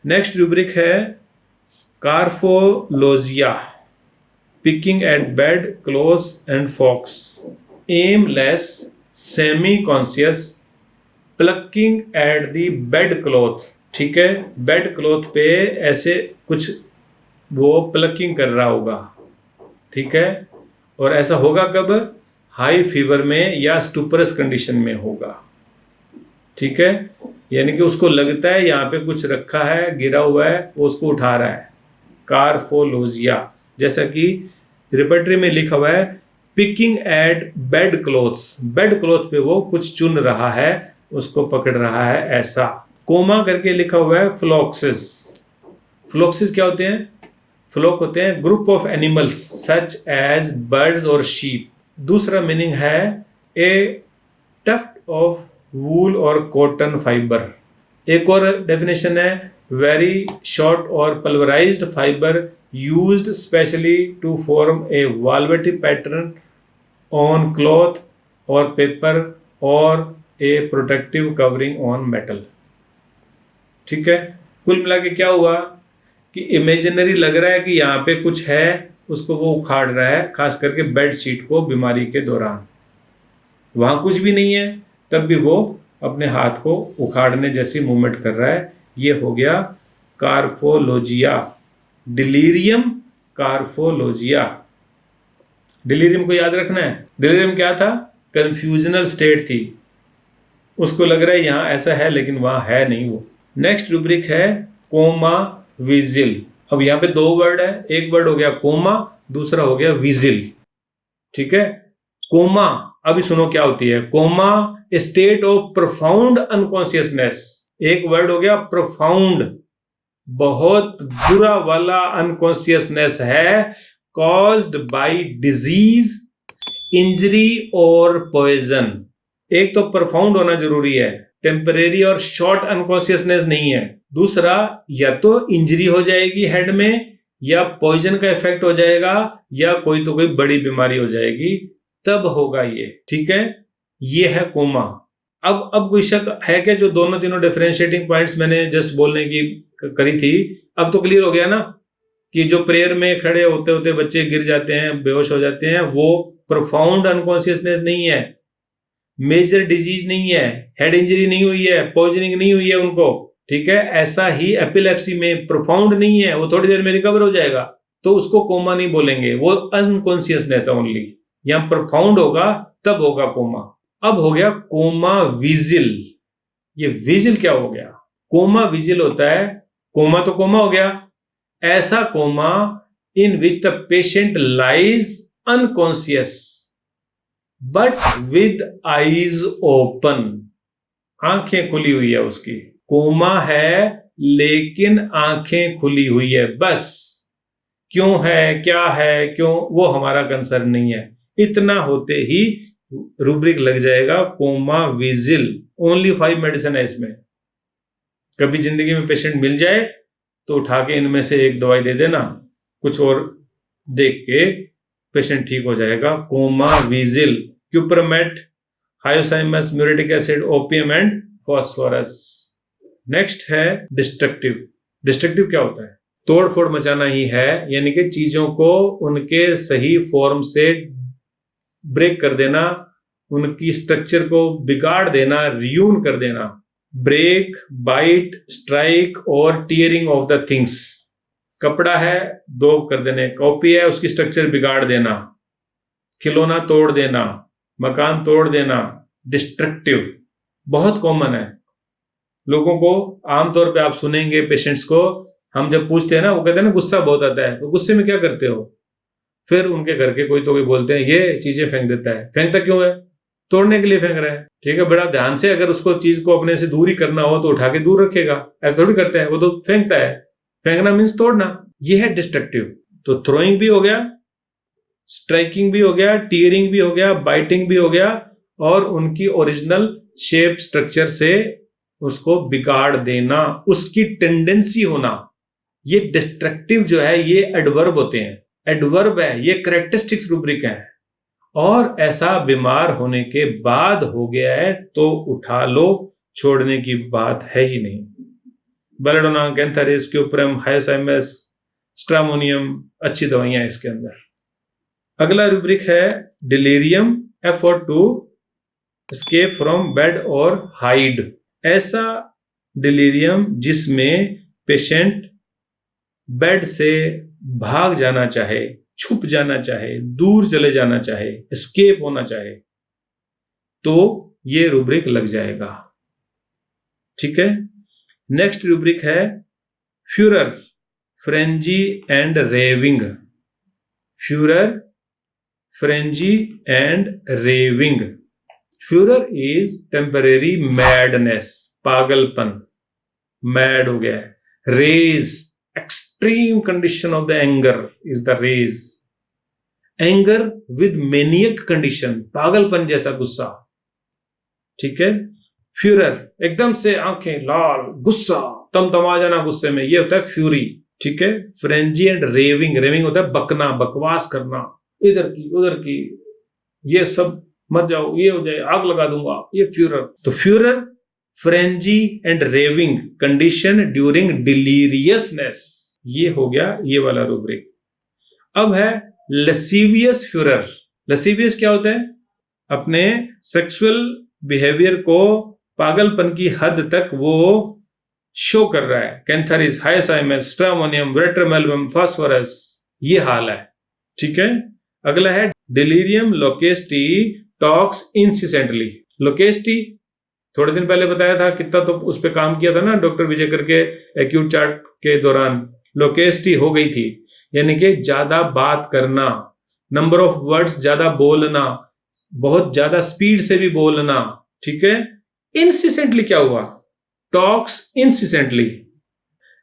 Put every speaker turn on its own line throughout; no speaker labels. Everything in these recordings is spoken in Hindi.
नेक्स्ट रूब्रिक है carphologia, picking at bed cloth and flocks, aimless, semi conscious, plucking at the bed cloth. ठीक है, बेड क्लॉथ पे ऐसे कुछ वो प्लकिंग कर रहा होगा। ठीक है, और ऐसा होगा कब? हाई फीवर में या स्टूपरस कंडीशन में होगा। ठीक है, यानी कि उसको लगता है यहाँ पे कुछ रखा है, गिरा हुआ है, वो उसको उठा रहा है। कार्फोलोजिया, जैसा कि रिपर्टरी में लिखा हुआ है picking at bed clothes, bed cloth पे वो कुछ चुन रहा है, उसको पकड़ रहा है, ऐसा। कोमा करके लिखा हुआ है फ्लॉक्सिस। फ्लॉक्सिस क्या होते हैं? फ्लॉक होते हैं group of animals such as birds और शीप। दूसरा मीनिंग है ए टफ्ट ऑफ वूल और कॉटन फाइबर। एक और डेफिनेशन है वेरी शॉर्ट और pulverised fibre used specially to form a velvety pattern on cloth और पेपर और a protective covering on metal. ठीक है, कुल मिला के क्या हुआ कि इमेजिनरी लग रहा है कि यहाँ पे कुछ है, उसको वो उखाड़ रहा है, खास करके बेड शीट को बीमारी के दौरान। वहाँ कुछ भी नहीं है, तब भी वो अपने हाथ को उखाड़ने जैसी मूवमेंट कर रहा है। ये हो गया कार्फोलोजिया, डिलीरियम कार्फोलोजिया। डिलीरियम को याद रखना है। डिलीरियम क्या था? कंफ्यूजनल स्टेट थी, उसको लग रहा है यहाँ ऐसा है लेकिन वहाँ है नहीं वो। नेक्स्ट रूब्रिक है कोमा विजिल। अब यहाँ पे दो वर्ड है, एक वर्ड हो गया कोमा, दूसरा हो गया विजिल। ठीक है, कोमा अभी सुनो क्या होती है। Coma state of profound unconsciousness. एक वर्ड हो गया प्रोफाउंड, बहुत बुरा वाला अनकॉन्शियसनेस है, कॉज्ड बाय डिजीज, इंजरी और पॉइजन। एक तो प्रोफाउंड होना जरूरी है, टेम्परेरी और शॉर्ट अनकॉन्शियसनेस नहीं है। दूसरा, या तो इंजरी हो जाएगी हेड में, या पॉइजन का इफेक्ट हो जाएगा, या कोई तो कोई बड़ी बीमारी हो जाएगी, तब होगा ये। ठीक है, ये है कोमा। अब कोई शक है क्या? जो दोनों तीनों डिफरेंशिएटिंग पॉइंट्स मैंने जस्ट बोलने की करी थी, अब तो क्लियर हो गया ना कि जो प्रेयर में खड़े होते होते बच्चे गिर जाते हैं, बेहोश हो जाते हैं, वो प्रोफाउंड अनकॉन्शियसनेस नहीं है, मेजर डिजीज नहीं है, हेड इंजरी नहीं हुई है, पॉइजनिंग नहीं हुई है उनको। ठीक है, ऐसा ही एपिलेप्सी में प्रोफाउंड नहीं है, वो थोड़ी देर में रिकवर हो जाएगा, तो उसको कोमा नहीं बोलेंगे, वो अनकॉन्शियसनेस ओनली। यहां प्रोफाउंड होगा तब होगा कोमा। अब हो गया कोमा विजिल। ये विजिल क्या हो गया? कोमा विजिल होता है, कोमा तो कोमा हो गया, ऐसा coma in which the patient lies unconscious but with eyes open. आंखें खुली हुई है उसकी, कोमा है लेकिन आंखें खुली हुई है, बस। क्यों है, क्या है, क्यों, वो हमारा कंसर्न नहीं है। इतना होते ही रूब्रिक लग जाएगा कोमा विजिल। ओनली 5 मेडिसिन है इसमें। कभी जिंदगी में पेशेंट मिल जाए तो उठा के इनमें से एक दवाई दे देना, कुछ और देख के पेशेंट ठीक हो जाएगा। Coma vigil, cuprum met, hyoscyamus, muriatic acid, opium and phosphorus. Next है डिस्ट्रक्टिव। डिस्ट्रक्टिव क्या होता है? तोड़ फोड़ मचाना ही है, यानी कि चीजों को उनके सही फॉर्म से ब्रेक कर देना, उनकी स्ट्रक्चर को बिगाड़ देना, रियून कर देना। ब्रेक, बाइट, स्ट्राइक और टीयरिंग ऑफ द थिंग्स। कपड़ा है, दो कर देने, कॉपी है, उसकी स्ट्रक्चर बिगाड़ देना, खिलौना तोड़ देना, मकान तोड़ देना। डिस्ट्रक्टिव बहुत कॉमन है लोगों को। आमतौर पे आप सुनेंगे पेशेंट्स को, हम जब पूछते हैं ना, वो कहते हैं ना गुस्सा बहुत आता है, तो गुस्से में क्या करते हो? फिर उनके घर के कोई तो कोई बोलते हैं ये चीजें फेंक देता है। फेंकता क्यों है? तोड़ने के लिए फेंक रहा है। ठीक है, बड़ा ध्यान से अगर उसको चीज को अपने से दूर ही करना हो तो उठा के दूर रखेगा, ऐसा थोड़ी करता है, वो तो फेंकता है। फेंकना मीन्स तोड़ना, ये है डिस्ट्रक्टिव। तो थ्रोइंग भी हो गया, स्ट्राइकिंग भी हो गया, टीयरिंग भी हो गया, बाइटिंग भी हो गया, और उनकी ओरिजिनल शेप स्ट्रक्चर से उसको बिगाड़ देना, उसकी टेंडेंसी होना। ये डिस्ट्रक्टिव जो है ये एडवर्ब होते हैं, एडवर्ब है, ये कैरेक्टरिस्टिक्स रूब्रिक है। और ऐसा बीमार होने के बाद हो गया है तो उठा लो, छोड़ने की बात है ही नहीं। Belladonna, cantharis, cuprum, hyoscyamus, stramonium, अच्छी दवाइयां हैं इसके अंदर। अगला रूब्रिक है delirium, effort to escape from bed और हाइड। ऐसा डिलीरियम जिसमें पेशेंट बेड से भाग जाना चाहे, छुप जाना चाहे, दूर चले जाना चाहे, एस्केप होना चाहे, तो ये रूब्रिक लग जाएगा। ठीक है। नेक्स्ट रूब्रिक है furor, frenzy and raving. Furor, frenzy and raving. Furor is temporary madness, पागलपन, मैड हो गया है। Rage, extreme condition of the anger is the rage. Anger with maniac condition, पागलपन जैसा गुस्सा। ठीक है। फ्यूरर, एकदम से आंखें लाल, गुस्सा, तमतमा जाना गुस्से में, ये होता है फ्यूरी। ठीक है। फ्रेंजी एंड रेविंग, रेविंग होता है बकना, बकवास करना, इधर की उधर की, ये सब मर जाओ, ये हो जाए, आग लगा दूंगा, ये फ्यूरर। तो fury, frenzy and raving condition during deliriousness, ये हो गया ये वाला रूब्रिक। अब है लसीवियस फ्यूरर। लसीवियस क्या होता है? अपने सेक्सुअल बिहेवियर को पागलपन की हद तक वो शो कर रहा है। कैंथारिस, हायोसाइमस, स्ट्रामोनियम, वेट्रमेल्बम, फास्फोरस, ये हाल है। ठीक है। अगला है डिलीरियम लोकेस्टी टॉक्स इंसिसेंटली। लोकेस्टी थोड़े दिन पहले बताया था, कितना तो उस पर काम किया था ना डॉक्टर विजय करके एक्यूट चार्ट के दौरान। लोकेस्टी हो गई थी, यानी कि ज्यादा बात करना, नंबर ऑफ वर्ड्स ज्यादा बोलना, बहुत ज्यादा स्पीड से भी बोलना। ठीक है। इंसिसेंटली क्या हुआ? टॉक्स इंसिसेंटली।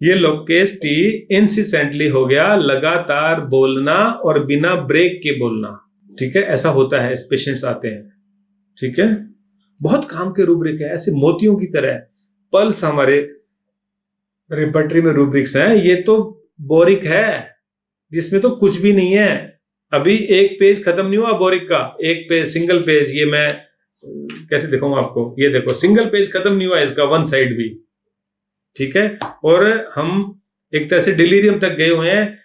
ये लोकेस्टी इंसिसेंटली हो गया, लगातार बोलना और बिना ब्रेक के बोलना। ठीक है। ऐसा होता है, पेशेंट्स आते हैं। ठीक है। बहुत काम के रूब्रिक है, ऐसे मोतियों की तरह पल्स हमारे रिपर्टरी में रूब्रिक्स हैं। ये तो बोरिक है जिसमें तो कुछ भी नहीं है। अभी एक पेज खत्म नहीं हुआ बोरिक का, एक पेज, सिंगल पेज। ये मैं कैसे दिखाऊं आपको? ये देखो, सिंगल पेज खत्म नहीं हुआ इसका, वन साइड भी। ठीक है। और हम एक तरह से डिलीरियम तक गए हुए हैं,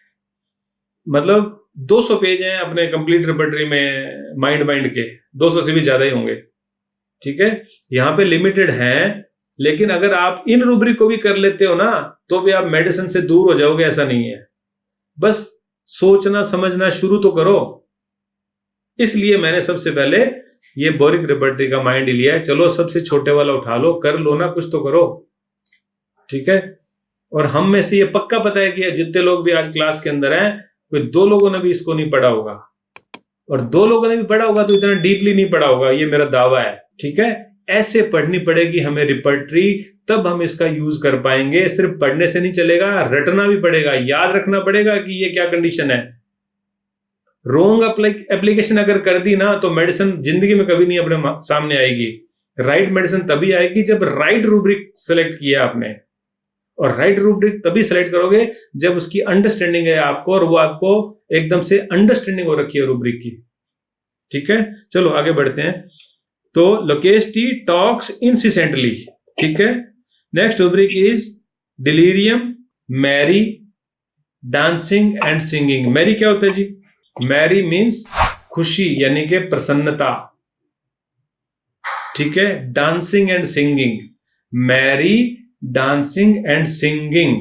मतलब 200 पेज हैं अपने कंप्लीट रिपर्टरी में, माइंड के 200 से भी ज्यादा ही होंगे। ठीक है। यहां पे लिमिटेड हैं, लेकिन अगर आप इन रूब्रिक को भी कर लेते हो ना, तो भी आप मेडिसिन से दूर हो जाओगे, ऐसा नहीं है। बस सोचना समझना शुरू तो करो। इसलिए मैंने सबसे पहले ये बोरिक रिपर्टरी का माइंड लिया है। चलो सबसे छोटे वाला उठा लो, कर लो ना, कुछ तो करो। ठीक है। और हम में से ये पक्का पता है कि जितने लोग भी आज क्लास के अंदर हैं, कोई 2 लोगों ने भी इसको नहीं पढ़ा होगा, और 2 लोगों ने भी पढ़ा होगा तो इतना डीपली नहीं पढ़ा होगा, ये मेरा दावा है। ठीक है। ऐसे पढ़नी पड़ेगी हमें रिपर्टरी, तब हम इसका यूज कर पाएंगे। सिर्फ पढ़ने से नहीं चलेगा, रटना भी पड़ेगा, याद रखना पड़ेगा कि ये क्या कंडीशन है। रोंग एप्लीकेशन अगर कर दी ना, तो मेडिसिन जिंदगी में कभी नहीं अपने सामने आएगी। राइट मेडिसिन तभी आएगी जब राइट रूब्रिक सेलेक्ट किया आपने, और राइट रूब्रिक तभी सेलेक्ट करोगे जब उसकी अंडरस्टैंडिंग है आपको, और वो आपको एकदम से अंडरस्टैंडिंग हो रखी है रूब्रिक की। ठीक है। चलो आगे बढ़ते हैं। तो लोकेस्टी टॉक्स इंसिसेंटली। ठीक है। Next rubric is delirium, merry, dancing and singing. Merry क्या होता है जी? मैरी मीन्स खुशी, यानी कि प्रसन्नता। ठीक है। Dancing and singing, merry, dancing and singing,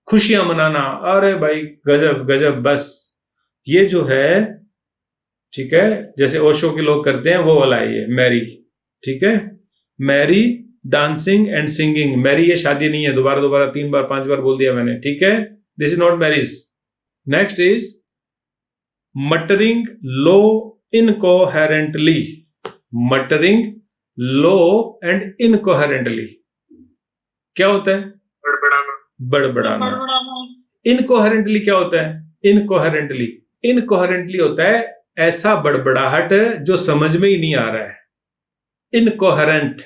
खुशियां मनाना। अरे भाई गजब गजब, बस ये जो है, ठीक है, जैसे ओशो के लोग करते हैं वो वाला है ये मैरी। ठीक है। Merry, dancing and singing. Merry ये शादी नहीं है, दोबारा दोबारा 3 बार 5 बार बोल दिया मैंने। ठीक है। This is not marriage. Next is muttering low incoherently. Muttering low and incoherently क्या होता है? बड़बड़ाना। इनकोहेरेंटली क्या होता है? इनकोहेरेंटली होता है ऐसा बड़बड़ाहट जो समझ में ही नहीं आ रहा है। इनकोहेरेंट,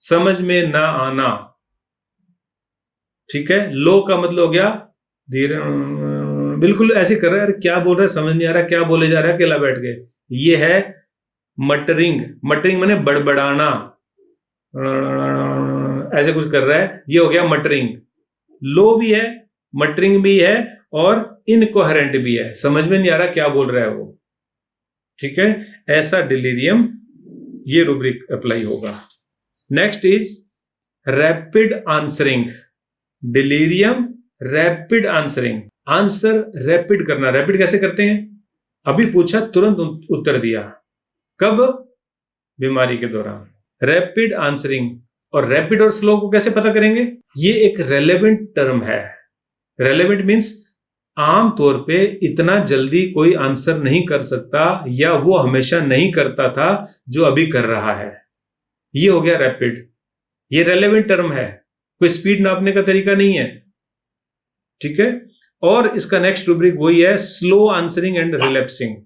समझ में ना आना। ठीक है। लो का मतलब हो गया धीरे, बिल्कुल ऐसे कर रहा है, क्या बोल रहा है समझ नहीं आ रहा, क्या बोले जा रहा है, अकेला बैठ के। ये है मटरिंग। मटरिंग माने बड़बड़ाना, ऐसे कुछ कर रहा है, ये हो गया मटरिंग। लो भी है, मटरिंग भी है और इनकोहेरेंट भी है। समझ में नहीं आ रहा क्या बोल रहा है वो। ठीक है, ऐसा डिलीरियम, ये रूब्रिक अप्लाई होगा। Next is rapid answering. Delirium rapid answering, answer rapid करना। रैपिड कैसे करते हैं? अभी पूछा, तुरंत उत्तर दिया। कब? बीमारी के दौरान। Rapid answering. और रैपिड और स्लो को कैसे पता करेंगे? ये एक रेलेवेंट टर्म है। रेलेवेंट मीन्स आमतौर पे इतना जल्दी कोई आंसर नहीं कर सकता, या वो हमेशा नहीं करता था जो अभी कर रहा है। ये हो गया रैपिड। ये रेलेवेंट टर्म है, कोई स्पीड नापने का तरीका नहीं है। ठीक है, और इसका नेक्स्ट रूब्रिक वही है, स्लो आंसरिंग एंड रिलैप्सिंग।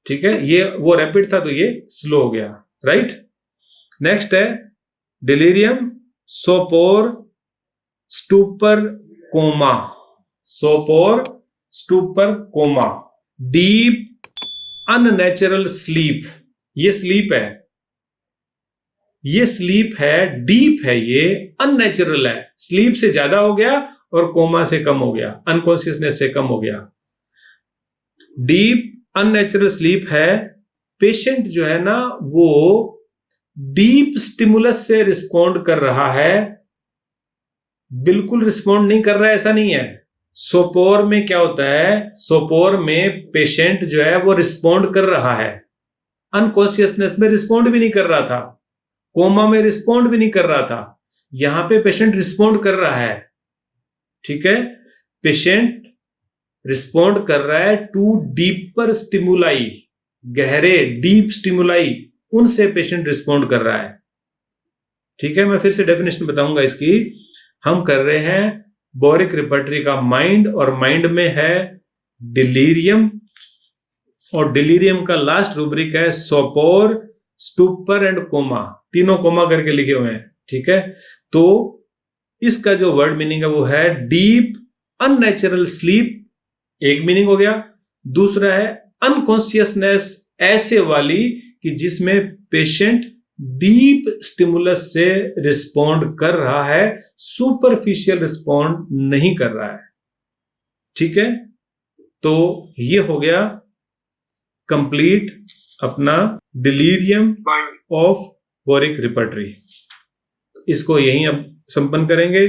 ठीक है, ये वो रैपिड था तो ये स्लो हो गया। राइट। नेक्स्ट है delirium sopor stupor coma. Sopor stupor coma, deep unnatural sleep. ये स्लीप है, ये स्लीप है, डीप है, ये अननेचुरल है। स्लीप से ज्यादा हो गया और कोमा से कम हो गया, अनकॉन्शियसनेस से कम हो गया। डीप अननेचुरल स्लीप है। पेशेंट जो है ना वो डीप स्टिमुलस से रिस्पॉन्ड कर रहा है, बिल्कुल रिस्पॉन्ड नहीं कर रहा है ऐसा नहीं है। सोपोर में क्या होता है? सोपोर में पेशेंट जो है वो रिस्पॉन्ड कर रहा है, अनकॉन्शियसनेस में रिस्पॉन्ड भी नहीं कर रहा था, कोमा में रिस्पॉन्ड भी नहीं कर रहा था। यहां पे पेशेंट रिस्पॉन्ड कर रहा है। ठीक है, पेशेंट रिस्पॉन्ड कर रहा है टू डीपर स्टिमुलाई, गहरे डीप स्टिमुलाई, उनसे पेशेंट रिस्पॉन्ड कर रहा है। ठीक है, मैं फिर से डेफिनेशन बताऊंगा इसकी। हम कर रहे हैं बोरिक रिपर्टरी का माइंड, और माइंड में है डिलीरियम, और डिलीरियम का लास्ट रूब्रिक है सोपोर, स्टूपर एंड कोमा। तीनों कोमा करके लिखे हुए हैं। ठीक है, तो इसका जो वर्ड मीनिंग है वो है डीप अननेचुरल स्लीप, एक मीनिंग हो गया। दूसरा है अनकॉन्शियसनेस, ऐसे वाली कि जिसमें पेशेंट डीप स्टिमुलस से रिस्पॉन्ड कर रहा है, सुपरफिशियल रिस्पॉन्ड नहीं कर रहा है। ठीक है, तो ये हो गया कंप्लीट अपना डिलीरियम ऑफ बोरिक रिपर्टरी। इसको यहीं अब संपन्न करेंगे।